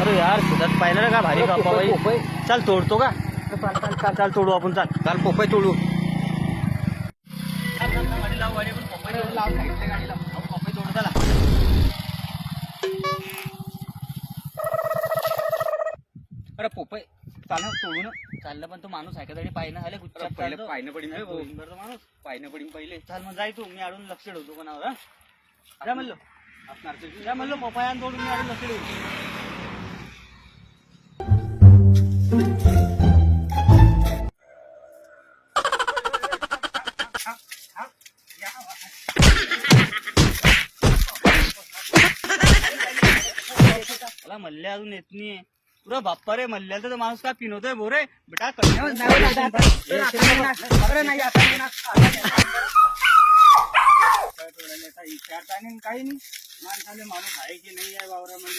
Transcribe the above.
अरे यार तुझ्यात पाहिलं ना का भारी का पोपई चल तोडतो का चाल तोडू आपण चाल पोपई तोडू अरे पोपई चाल तोडू ना. चाललं पण तो माणूस आहे का तरी पाहिजे पहिले पाहिलं पडीन माणूस पाहिलं पडीन पहिले. चाल मग जाय तू मी आडून लक्ष ठेवतो कोणावर हा? जा म्हणलो जा म्हणलो पपाया तोडून मी आडून लक्ष ठेवतो. मला मल्ले अजून येत नाही पुरा बाप्पा रे मल्ल्याला तर माणूस काय पिनवतोय बोरे बेटा विचारता नाही काही नाही. माणसाले माणूस आहे की नाही आहे वावरामध्ये.